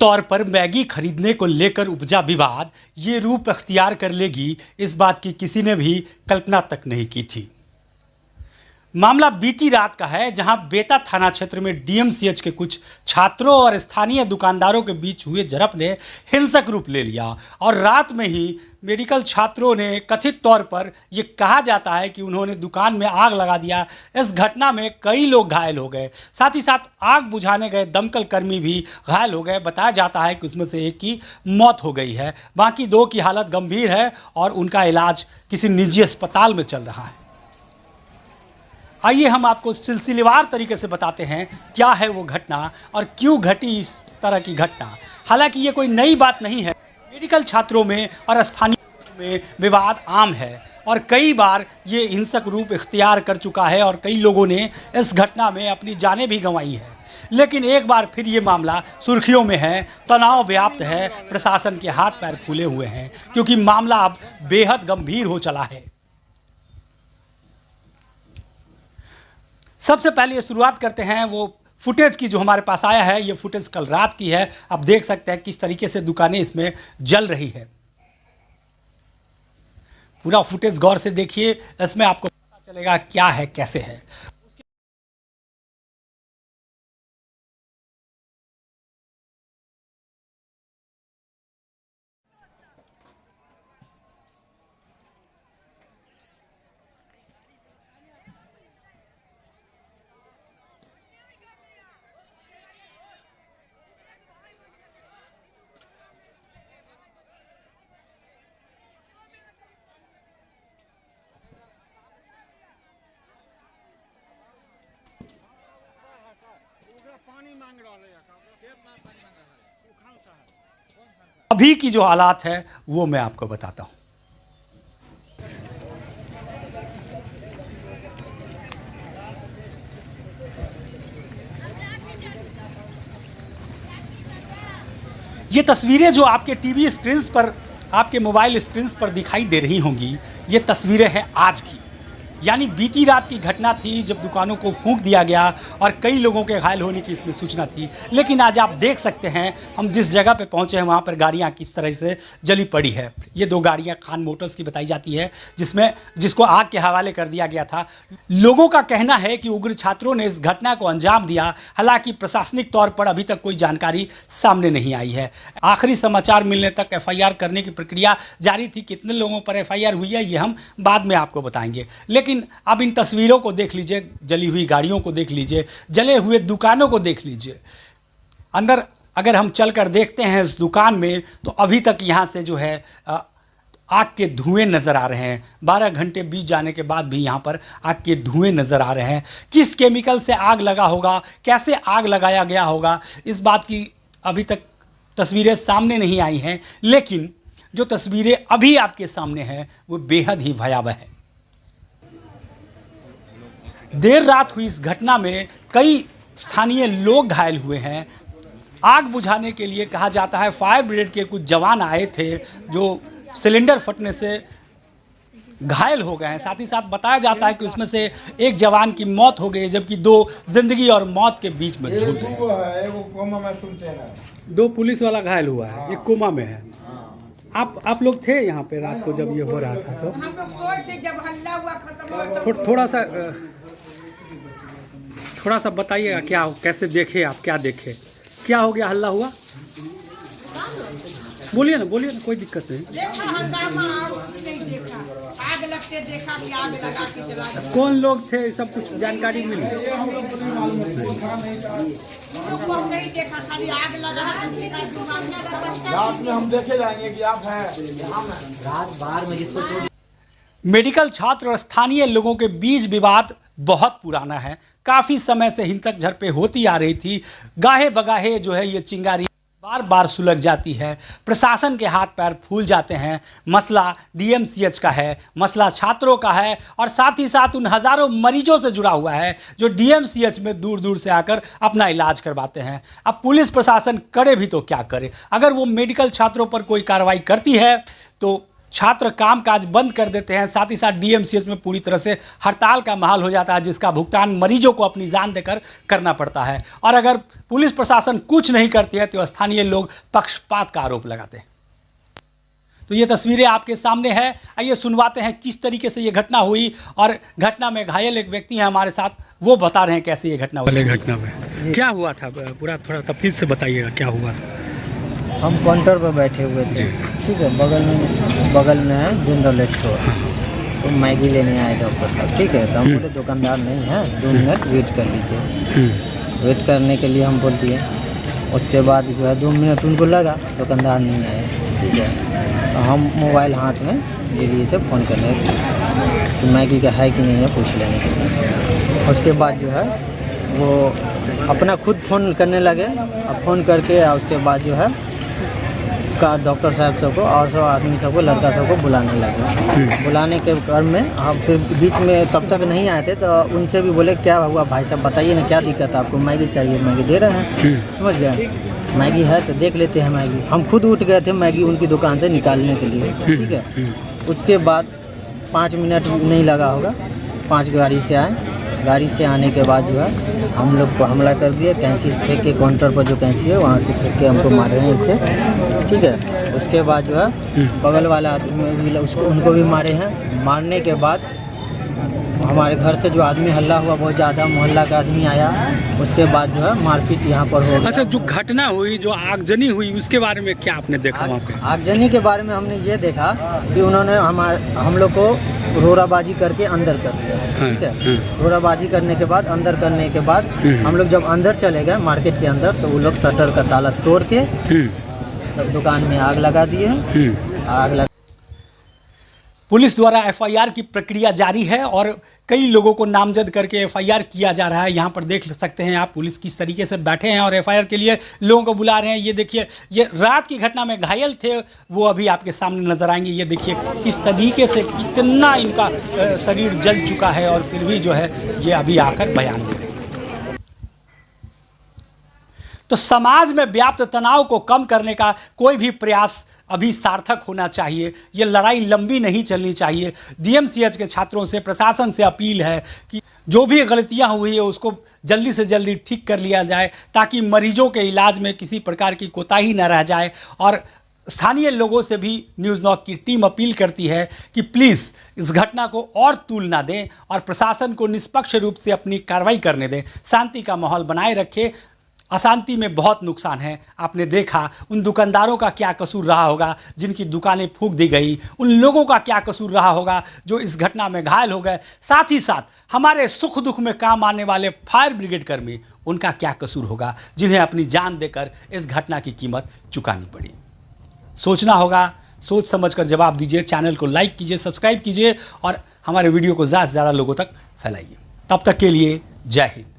तौर पर मैगी खरीदने को लेकर उपजा विवाद ये रूप अख्तियार कर लेगी, इस बात की किसी ने भी कल्पना तक नहीं की थी। मामला बीती रात का है, जहां बेता थाना क्षेत्र में डीएमसीएच के कुछ छात्रों और स्थानीय दुकानदारों के बीच हुए झड़प ने हिंसक रूप ले लिया और रात में ही मेडिकल छात्रों ने कथित तौर पर यह कहा जाता है कि उन्होंने दुकान में आग लगा दिया। इस घटना में कई लोग घायल हो गए, साथ ही साथ आग बुझाने गए दमकल कर्मी भी घायल हो गए। बताया जाता है कि उसमें से एक की मौत हो गई है, बाकी दो की हालत गंभीर है और उनका इलाज किसी निजी अस्पताल में चल रहा है। आइए हम आपको सिलसिलेवार तरीके से बताते हैं क्या है वो घटना और क्यों घटी इस तरह की घटना। हालांकि ये कोई नई बात नहीं है, मेडिकल छात्रों में और स्थानीय में विवाद आम है और कई बार ये हिंसक रूप इख्तियार कर चुका है और कई लोगों ने इस घटना में अपनी जानें भी गंवाई है। लेकिन एक बार फिर ये मामला सुर्खियों में है, तनाव व्याप्त है, प्रशासन के हाथ पैर फूले हुए हैं क्योंकि मामला अब बेहद गंभीर हो चला है। सबसे पहले ये शुरुआत करते हैं वो फुटेज की जो हमारे पास आया है। ये फुटेज कल रात की है, आप देख सकते हैं किस तरीके से दुकानें इसमें जल रही है। पूरा फुटेज गौर से देखिए, इसमें आपको पता चलेगा क्या है कैसे है। अभी की जो हालात है वो मैं आपको बताता हूं। ये तस्वीरें जो आपके टीवी स्क्रीन पर, आपके मोबाइल स्क्रीन पर दिखाई दे रही होंगी, ये तस्वीरें हैं आज की, यानी बीती रात की घटना थी जब दुकानों को फूंक दिया गया और कई लोगों के घायल होने की इसमें सूचना थी। लेकिन आज आप देख सकते हैं हम जिस जगह पे पहुंचे हैं वहां पर गाड़ियां किस तरह से जली पड़ी है। ये दो गाड़ियां खान मोटर्स की बताई जाती है जिसको आग के हवाले कर दिया गया था। लोगों का कहना है कि उग्र छात्रों ने इस घटना को अंजाम दिया। हालांकि प्रशासनिक तौर पर अभी तक कोई जानकारी सामने नहीं आई है। आखिरी समाचार मिलने तक एफआईआर करने की प्रक्रिया जारी थी। कितने लोगों पर एफआईआर हुई है ये हम बाद में आपको बताएंगे। लेकिन अब इन तस्वीरों को देख लीजिए, जली हुई गाड़ियों को देख लीजिए, जले हुए दुकानों को देख लीजिए। अंदर अगर हम चलकर देखते हैं इस दुकान में तो अभी तक यहाँ से जो है आग के धुएं नज़र आ रहे हैं। 12 घंटे बीत जाने के बाद भी यहाँ पर आग के धुएं नज़र आ रहे हैं। किस केमिकल से आग लगा होगा, कैसे आग लगाया गया होगा, इस बात की अभी तक तस्वीरें सामने नहीं आई हैं। लेकिन जो तस्वीरें अभी आपके सामने हैं वो बेहद ही भयावह है। देर रात हुई इस घटना में कई स्थानीय लोग घायल हुए हैं। आग बुझाने के लिए कहा जाता है फायर ब्रिगेड के कुछ जवान आए थे जो सिलेंडर फटने से घायल हो गए हैं। साथ ही साथ बताया जाता है कि उसमें से एक जवान की मौत हो गई, जबकि दो जिंदगी और मौत के बीच में झूल रहे हैं। दो पुलिस वाला घायल हुआ है, एक कोमा में है। आप लोग थे यहाँ पे रात को जब ये हो रहा था? तो हम लोग सोए थे जब हल्ला हुआ, खत्म थोड़ा सा बताइएगा क्या, कैसे देखे आप, क्या देखे, क्या हो गया, हल्ला हुआ? बोलिए ना, कोई दिक्कत नहीं। देखा हंगामा और कुछ नहीं देखा, आग लगते देखा कि आग लगा के चला गया। कौन लोग थे, सब कुछ जानकारी मिली? नहीं देखा, खाली आग लगा। रात में हम देखे जाएंगे कि आप हैं रात 12 बजे। मेडिकल छात्र और स्थानीय लोगों के बीच विवाद बहुत पुराना है। काफ़ी समय से हिंसक झड़पें होती आ रही थी। गाहे बगाहे जो है ये चिंगारी बार बार सुलग जाती है, प्रशासन के हाथ पैर फूल जाते हैं। मसला डीएमसीएच का है, मसला छात्रों का है और साथ ही साथ उन हज़ारों मरीजों से जुड़ा हुआ है जो डीएमसीएच में दूर दूर से आकर अपना इलाज करवाते हैं। अब पुलिस प्रशासन करे भी तो क्या करे? अगर वो मेडिकल छात्रों पर कोई कार्रवाई करती है तो छात्र कामकाज बंद कर देते हैं, साथ ही साथ डीएमसीएच में पूरी तरह से हड़ताल का माहौल हो जाता है, जिसका भुगतान मरीजों को अपनी जान देकर करना पड़ता है। और अगर पुलिस प्रशासन कुछ नहीं करती है तो स्थानीय लोग पक्षपात का आरोप लगाते हैं। तो ये तस्वीरें आपके सामने है, आइए सुनवाते हैं किस तरीके से ये घटना हुई, और घटना में घायल एक व्यक्ति हैं हमारे साथ, वो बता रहे हैं कैसे ये घटना हुई। घटना में क्या हुआ था, पूरा थोड़ा तफसील से बताइएगा क्या हुआ था। हम काउंटर पर बैठे हुए थे, ठीक है, बगल में है जनरल स्टोर, तो मैगी लेने आए डॉक्टर साहब, ठीक है। तो हम बोले दुकानदार नहीं है, 2 मिनट वेट कर लीजिए। वेट करने के लिए हम बोल दिए, उसके बाद जो है 2 मिनट उनको लगा, दुकानदार नहीं आए, ठीक है। तो हम मोबाइल हाथ में ले लिए थे फ़ोन करने कि मैगी का है कि नहीं है पूछ लेने के लिए। उसके बाद जो है वो अपना खुद फ़ोन करने लगे, अब फ़ोन करके उसके बाद जो है का डॉक्टर साहब सबको और सब आदमी सबको, लड़का सबको बुलाने लगे। बुलाने के क्रम में हम फिर बीच में तब तक नहीं आए थे, तो उनसे भी बोले क्या हुआ भाई साहब बताइए ना, क्या दिक्कत है आपको, मैगी चाहिए, मैगी दे रहे हैं, समझ गए, मैगी है तो देख लेते हैं मैगी। हम खुद उठ गए थे मैगी उनकी दुकान से निकालने के लिए, ठीक है। उसके बाद 5 मिनट नहीं लगा होगा, 5 गाड़ी से आए, गाड़ी से आने के बाद जो है हम लोग को हमला कर दिया, कैंची फेंक के, काउंटर पर जो कैंची है वहाँ से फेंक के हमको मारे हैं इससे, ठीक है। उसके बाद जो है बगल वाला आदमी भी उसको उनको भी मारे हैं। मारने के बाद हमारे घर से जो आदमी हल्ला हुआ बहुत ज़्यादा, मोहल्ला का आदमी आया, उसके बाद जो है मारपीट यहाँ पर हो गया। अच्छा, जो घटना हुई, जो आगजनी हुई, उसके बारे में क्या आपने देखा वहाँ पे? आगजनी के बारे में हमने ये देखा कि उन्होंने हम लोग को रोराबाजी करके अंदर कर दिया, ठीक है। रोराबाजी करने के बाद, अंदर करने के बाद हम लोग जब अंदर चले गए मार्केट के अंदर, तो वो लोग शटर का ताला तोड़ के दुकान में आग लगा दिए। आग लगा, पुलिस द्वारा एफआईआर की प्रक्रिया जारी है और कई लोगों को नामजद करके एफआईआर किया जा रहा है। यहाँ पर देख सकते हैं आप पुलिस किस तरीके से बैठे हैं और एफआईआर के लिए लोगों को बुला रहे हैं। ये देखिए, ये रात की घटना में घायल थे, वो अभी आपके सामने नजर आएंगे। ये देखिए किस तरीके से कितना इनका शरीर जल चुका है और फिर भी जो है ये अभी आकर बयान दे रहे हैं। तो समाज में व्याप्त तनाव को कम करने का कोई भी प्रयास अभी सार्थक होना चाहिए। ये लड़ाई लंबी नहीं चलनी चाहिए। डीएमसीएच के छात्रों से, प्रशासन से अपील है कि जो भी गलतियां हुई है उसको जल्दी से जल्दी ठीक कर लिया जाए, ताकि मरीजों के इलाज में किसी प्रकार की कोताही न रह जाए। और स्थानीय लोगों से भी न्यूज़ नॉक की टीम अपील करती है कि प्लीज़ इस घटना को और तूल ना दें और प्रशासन को निष्पक्ष रूप से अपनी कार्रवाई करने दें, शांति का माहौल बनाए रखें। अशांति में बहुत नुकसान है। आपने देखा उन दुकानदारों का क्या कसूर रहा होगा जिनकी दुकानें फूंक दी गई, उन लोगों का क्या कसूर रहा होगा जो इस घटना में घायल हो गए, साथ ही साथ हमारे सुख दुख में काम आने वाले फायर ब्रिगेड कर्मी, उनका क्या कसूर होगा जिन्हें अपनी जान देकर इस घटना की कीमत चुकानी पड़ी। सोचना होगा, सोच समझकर जवाब दीजिए। चैनल को लाइक कीजिए, सब्सक्राइब कीजिए और हमारे वीडियो को ज़्यादा से ज़्यादा लोगों तक फैलाइए। तब तक के लिए जय हिंद।